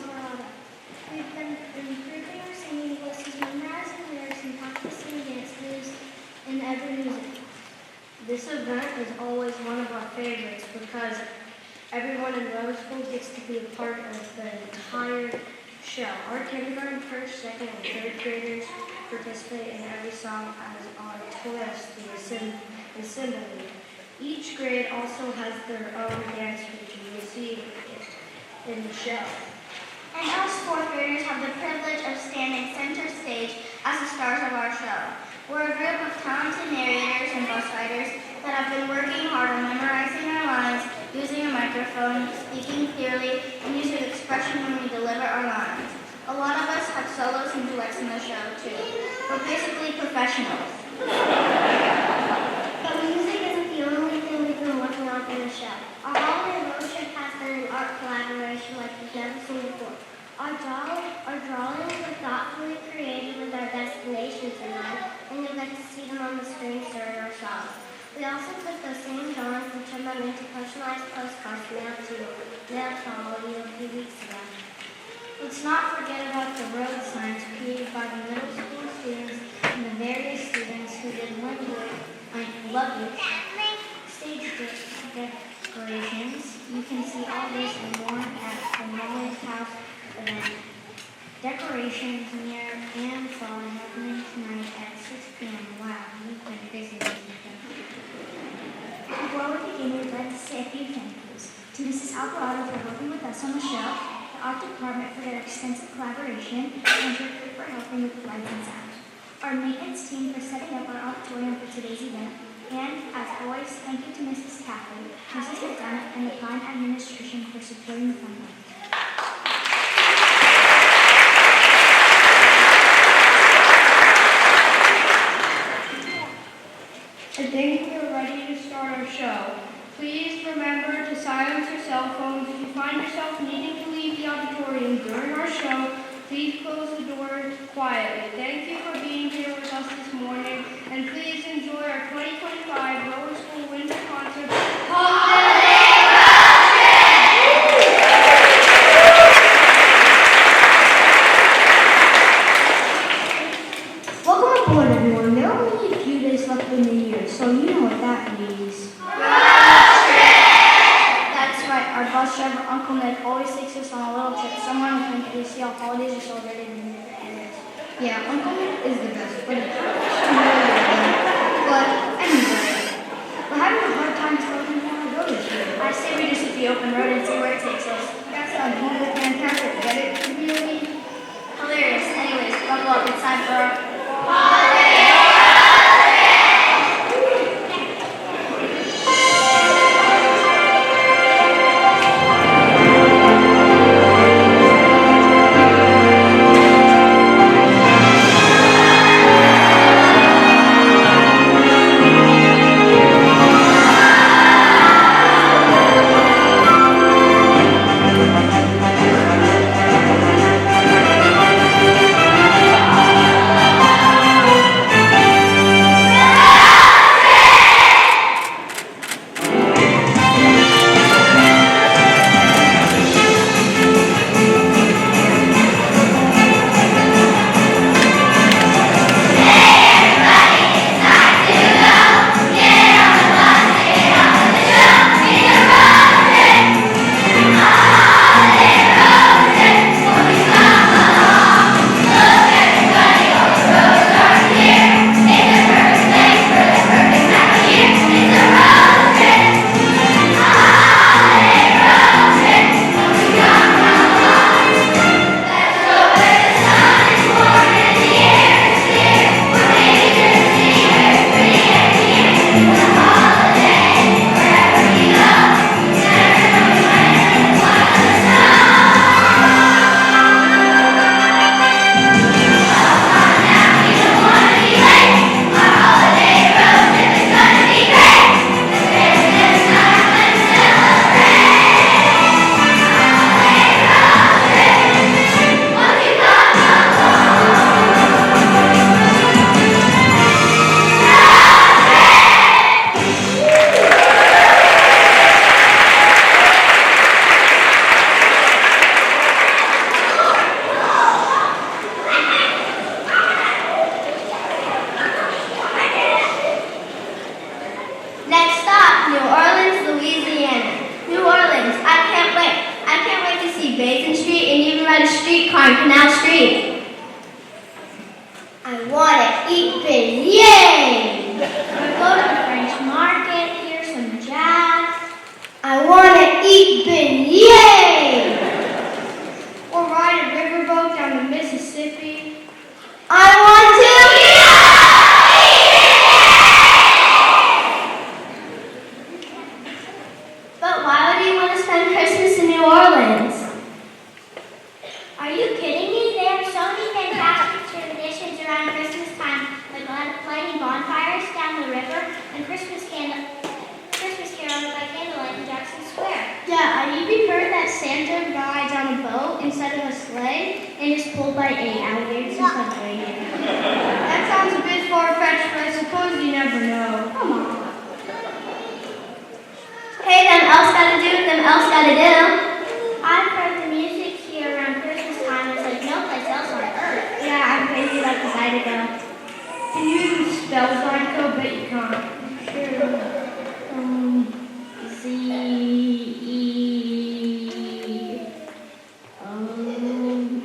Alvarado. We've been improving our singing voices, memorizing lyrics, and practicing dance moves in every music. This event is always one of our favorites because everyone in Rose School gets to be a part of the entire show. Our kindergarten, first, second, and third graders participate in every song as our chorus to the assembly. Each grade also has their own dance which you will see in the show. And us fourth graders have the privilege of standing center stage as the stars of our show. We're a group of talented narrators and bus riders that have been working hard on memorizing our lines, using a microphone, speaking clearly, and using expression when we deliver our lines. A lot of us have solos and duets in the show, too. We're basically professionals. But music isn't the only thing we've been working on in the show. Our holiday road trip has been an art collaboration like we've never seen before. Our drawings were thoughtfully created with our destinations in mind, and you'll get to see them on the screens during our shows. We also took those same drawings and turned them into personalized postcards mailed to all of you a few weeks ago. Let's not forget about the road signs created by the middle school students and the various students who did lovely stage decorations. You can see all this and more at the Molly's House event. Decorations near Ann Fall happening tonight at 6 p.m. Wow, we've been busy this weekend. Before we begin, we'd like to say a few thank yous to Mrs. Alvarado for working with us on the show, the art department for their extensive collaboration, and her crew for helping with the lights and sound. Our maintenance team for setting up our auditorium for today's event, and as always, thank you to Mrs. Caffrey, Mrs. McDonough, and the Pine administration for supporting the fundraiser. I think we're ready to start our show. Please remember to silence your cell phones. If you find yourself needing to leave the auditorium during our show, please close the doors quietly. Thank you for being here with us this morning, and please enjoy our 2025 Roller School Winter Concert. Welcome aboard, everyone. There are only a few days left in the year, so you know what that means. That's right, our bus driver, Uncle Nick, always takes us on a little trip somewhere in the country to see how holidays are celebrated in different areas. Yeah, Uncle Nick is the best, but it's But anyway, we're having a hard time telling how to go this year. I say we just hit the open road and see where it takes us. That sounds fantastic. Get it? Really? Hilarious. Anyways, buckle up. It's time for our eat beignets. Go to the French market, hear some jazz. I want to eat beignets. Or ride a riverboat down the Mississippi. I want to But why would you want to spend Christmas in New Orleans? Are you kidding me? They have so many fantastic traditions around Christmas time, like lighting bonfires down the river and Christmas carols by candlelight in Jackson Square. Yeah, I even heard that Santa rides on a boat instead of a sleigh and is pulled by 8 alligators instead of reindeer. That sounds a bit far-fetched, but I suppose you never know. Come on. Hey, them elves gotta do what them elves gotta do. I've heard the music here around Christmas time is like no place else on earth. Yeah, I'm crazy like the Zydeco. Can you even spell Zydeco? Bet you can't. Sure.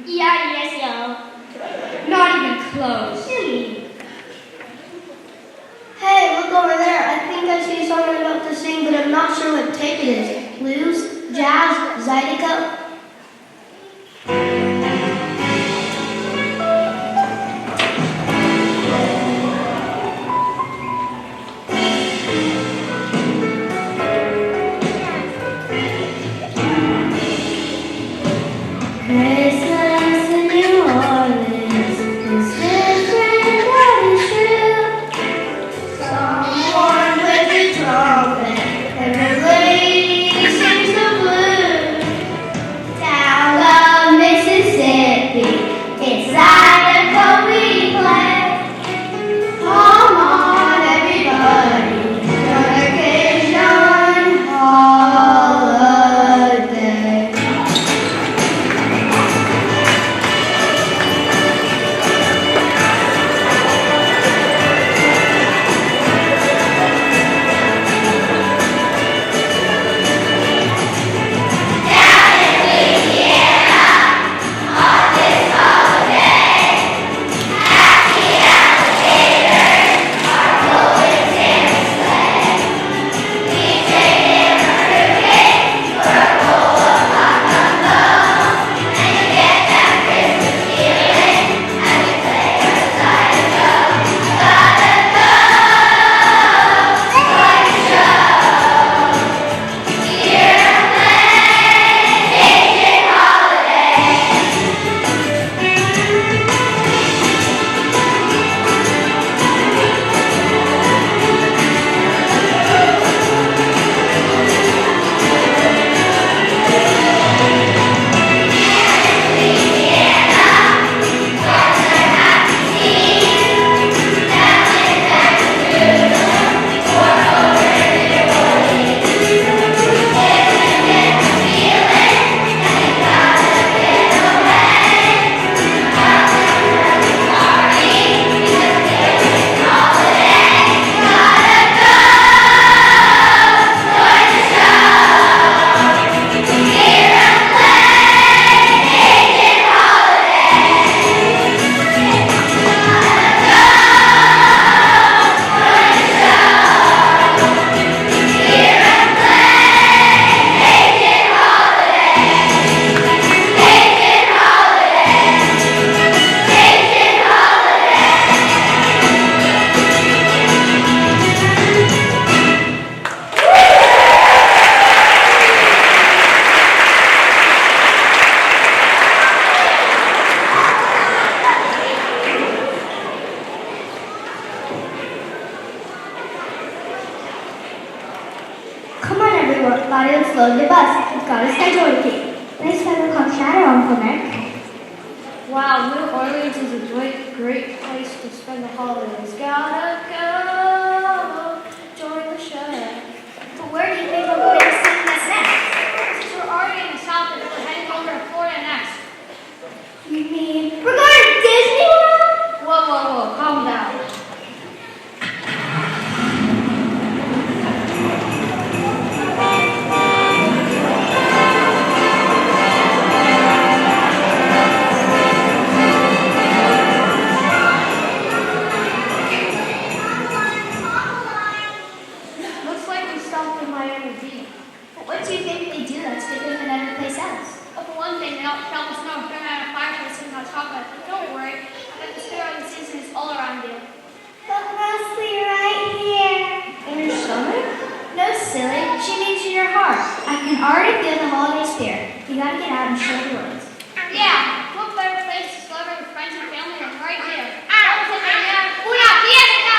E-I-E-S-E-O. Not even close. Hey, look over there. I think I see someone about to sing, but I'm not sure what tape it is. Blues, jazz, Zydeco. Christmas in New Orleans is different, that is true. Someone with a trumpet and a lady sings the blues. Down the Mississippi, it's Zydeco we play. Come on, everybody, vacation holiday. Let's load the bus. It's got a schedule to keep. Nice feather called Shadow, Uncle Nick. Wow, New Orleans is a great place to spend the holidays. Gotta go, join the show. But where do you think we're going to sing this next? Since we're already in the South and we're heading over to Florida next. You mean we're going to Disney World? Whoa, calm down. already feel the holiday spirit. You gotta get out and show the roads. Yeah, what better place to celebrate with friends and family than right here? Vamos a tener una fiesta!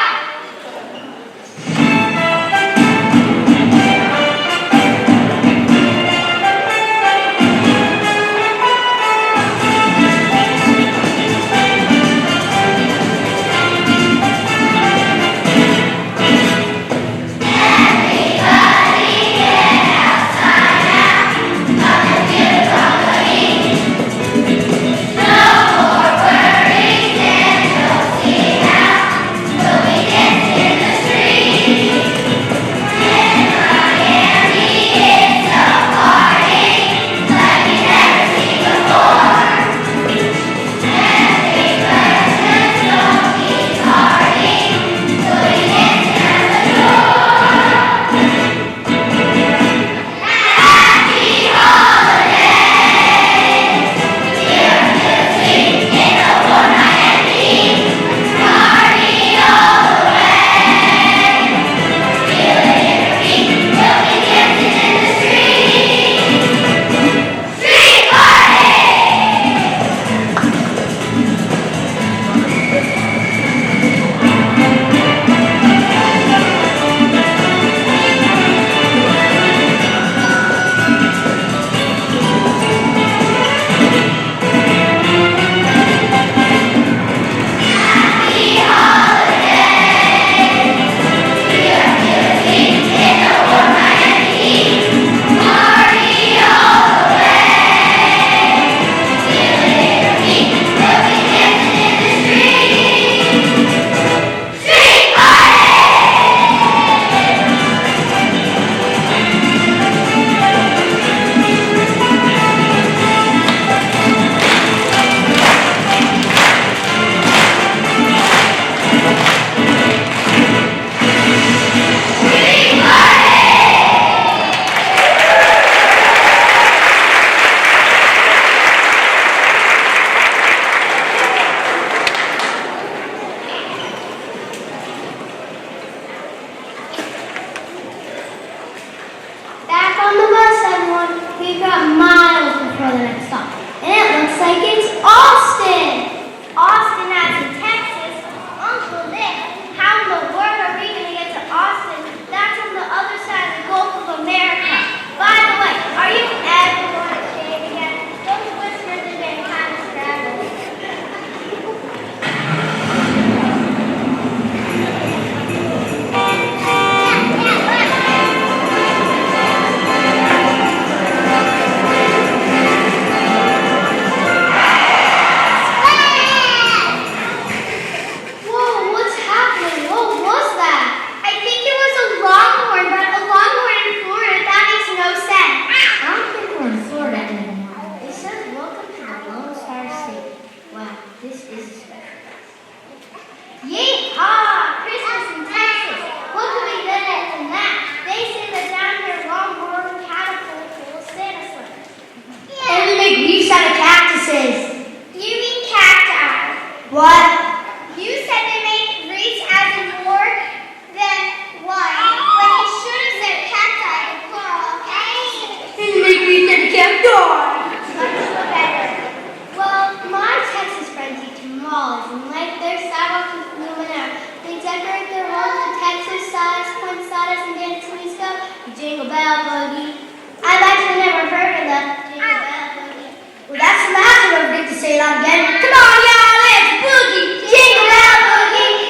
Back on the bus, everyone. We've got miles before the next stop. And it looks like it's Austin. Austin as in Texas. Uncle Nick, how in the world are we going to get to Austin? That's on the other side of the Gulf of America. By the way, are you ever going to shave again? Those whiskers are getting kind of scraggly. Whoa, what's happening? What was that? I think it was a longhorn, but a longhorn in Florida, that makes no sense. I don't think we're in Florida anymore. It says welcome to the Lone Star State. Wow, this is a special place. Yeehaw! Christmas in Texas. What could be better than that? They say that down here longhorn catapult full of Santa sleds. And we make leaves out of cactuses. You mean cacti? What? You said they make wreaths as in more than one. When you should have said cacti in plural, okay? And we make leaves out of cacti. Much better. Well, my Texas friends eat tamales and light their sidewalks with luminaire. They decorate their homes with Texas-sized poinsettias and dance to disco. Jingle bell boogie. I've actually never heard of the jingle bell boogie. Well, that's the last one I get to say that again. Come on, y'all, let's boogie. Jingle bell boogie.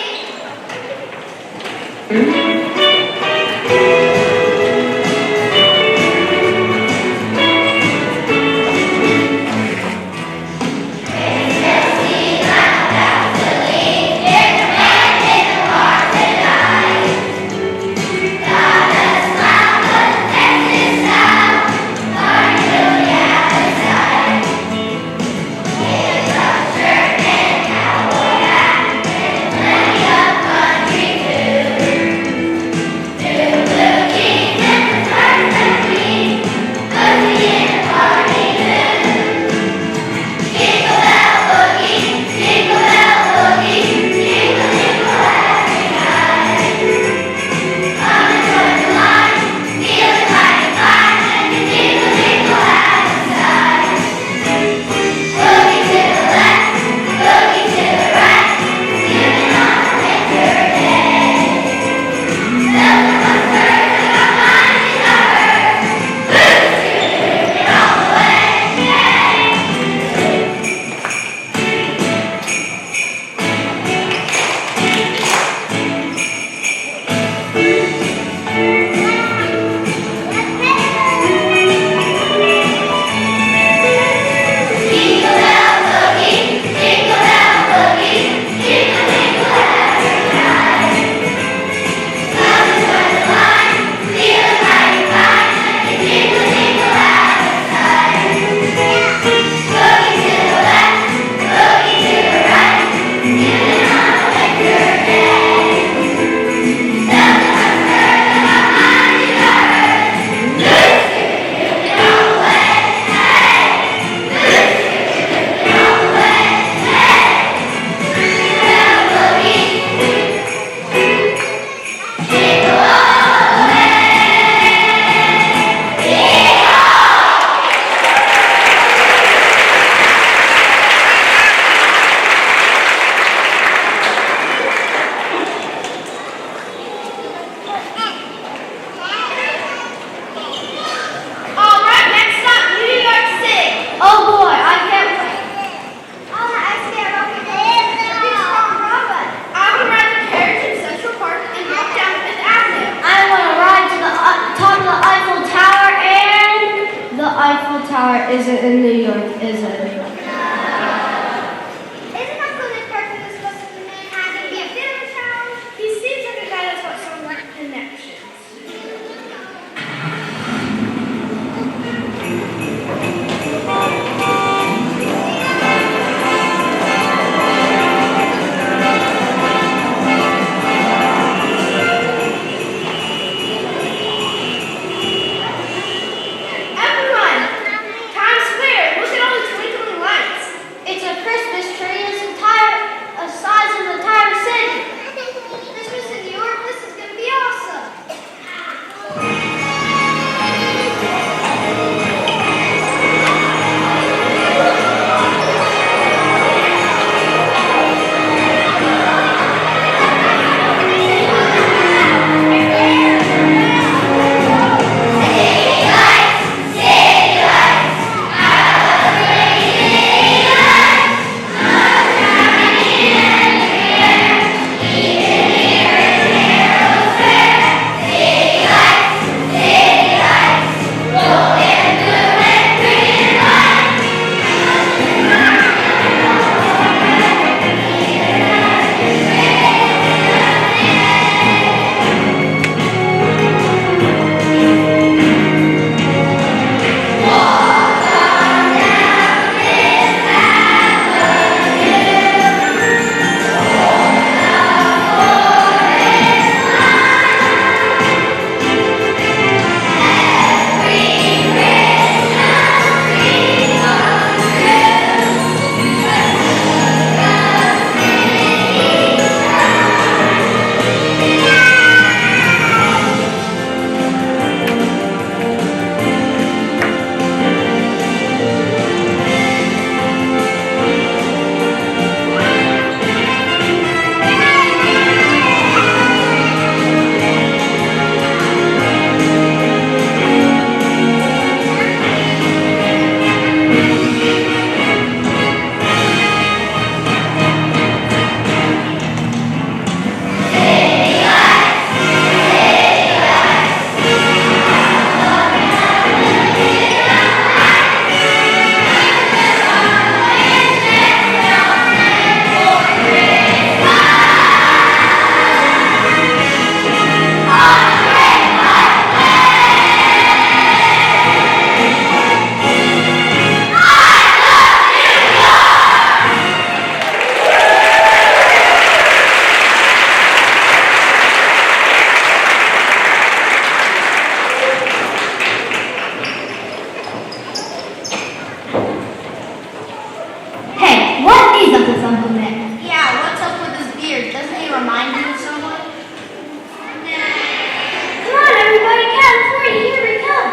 isn't in New York, is it? Isn't that good that Parker was supposed to be going to be a bit of a challenge? He seems like a guy that's got some connections. Everyone, Times Square, look at all the twinkling lights. It's a Christmas tree the size of the entire city. Christmas in New York, this is going to be awesome. Hey, what is up with Uncle Nick? Yeah, what's up with his beard? Doesn't he remind you of someone? Come on, everybody, count before you hear it come.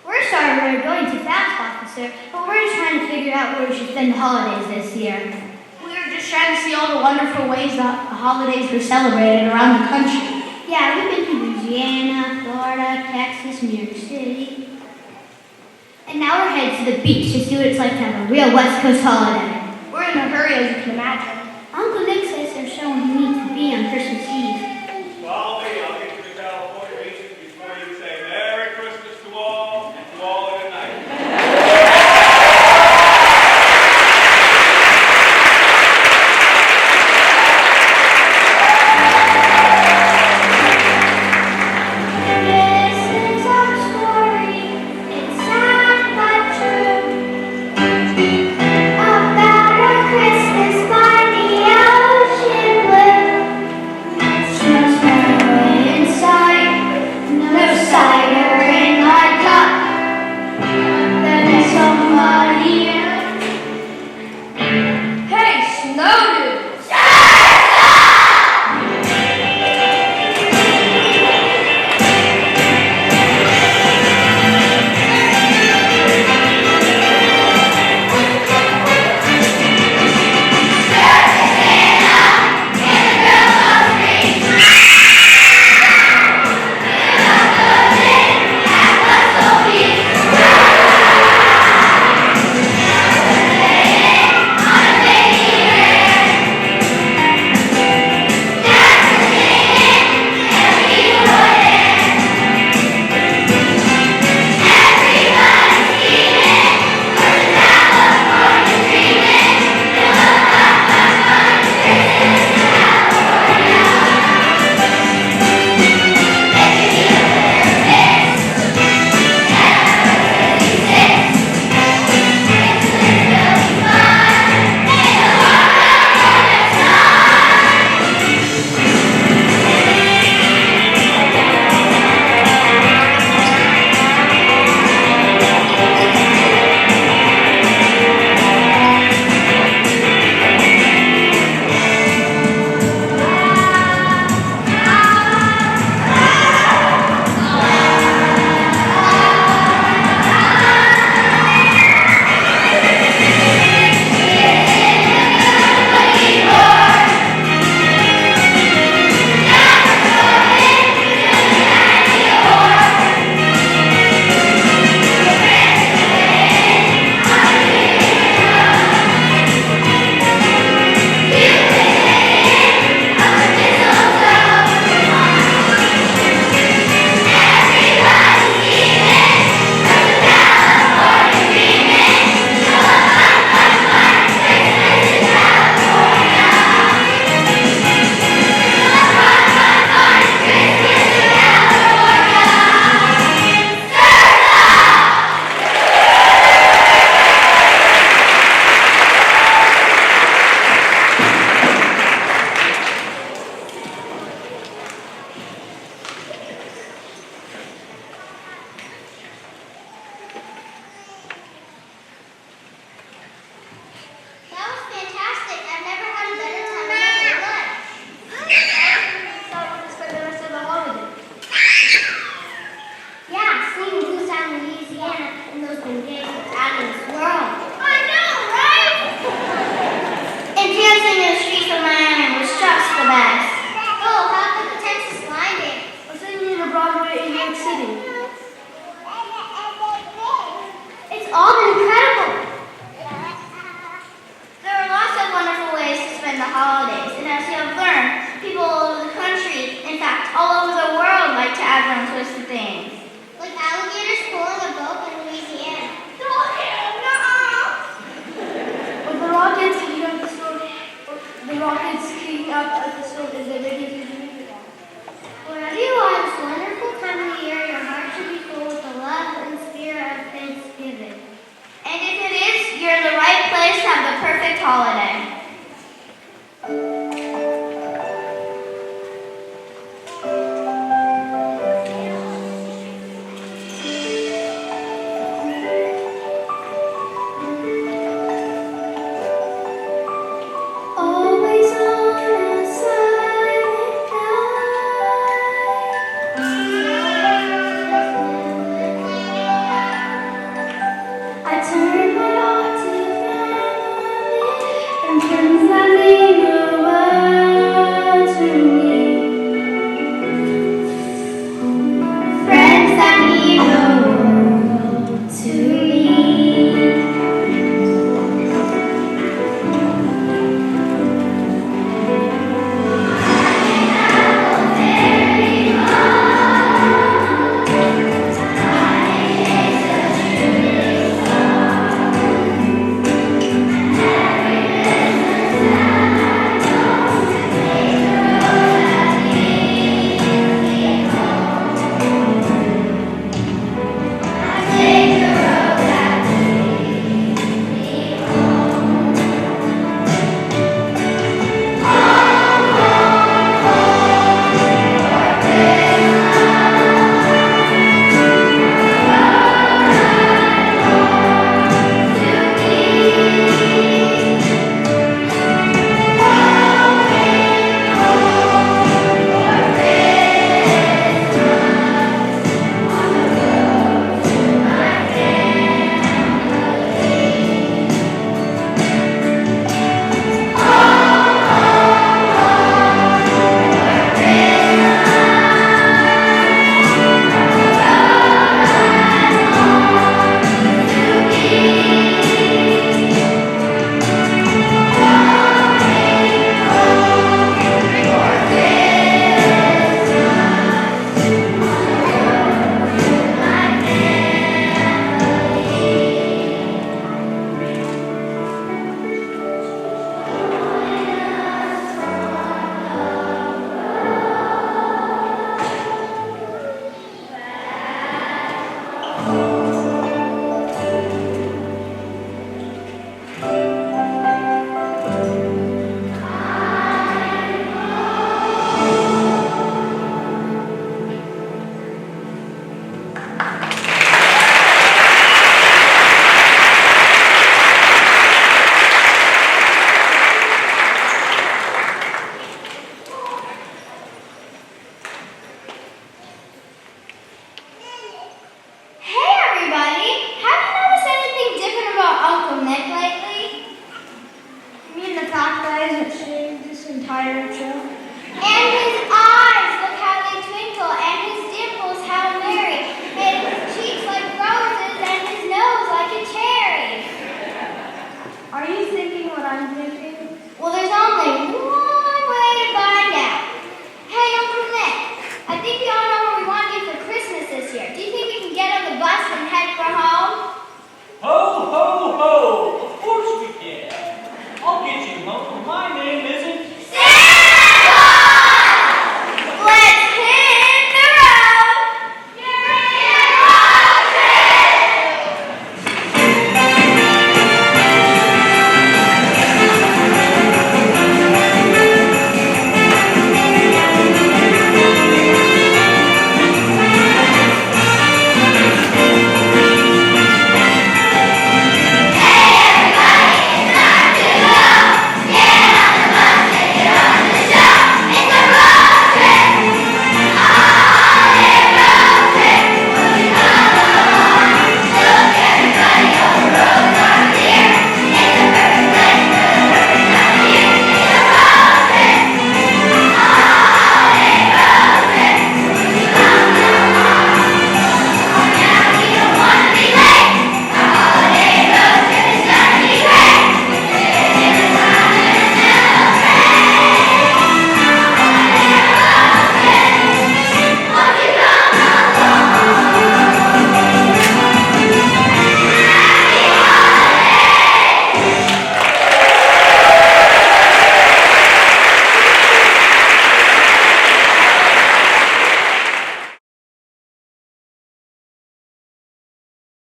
We're sorry we're going too fast, officer, but we're just trying to figure out where we should spend the holidays this year. We were just trying to see all the wonderful ways that the holidays were celebrated around the country. Yeah, we've been to Louisiana, Florida, Texas, New York City. And now we're headed to the beach to see what it's like to have a real West Coast holiday. We're in a hurry, as you can imagine. Uncle Nick says there's someone who needs to be on Christmas Eve. Follow me, I'll get you to California Beaches before you say Merry Christmas to all and to all a good night. This is our story. It's sad but true. About a Christmas rockets keep up at the start as they make it to the music box. Wherever you are this wonderful time of the year, your heart should be full with the love and spirit of Thanksgiving. And if it is, you're in the right place to have the perfect holiday. Always on a silent night, I turn my heart to family and friends that mean the world to me. Friends that mean the world to me. Hey everybody! Have you noticed anything different about Uncle Nick lately? You mean the fact that I hasn't shaved this entire show? And his eyes, look how they twinkle, and his dimples, how merry, and his cheeks like roses, and his nose like a cherry. Are you thinking what I'm thinking? Well, there's only one way to find out. Hey, Uncle Nick, I think we all know what we want to do for Christmas this year. Do you think we can get on the bus and head for home? Ho, ho, ho!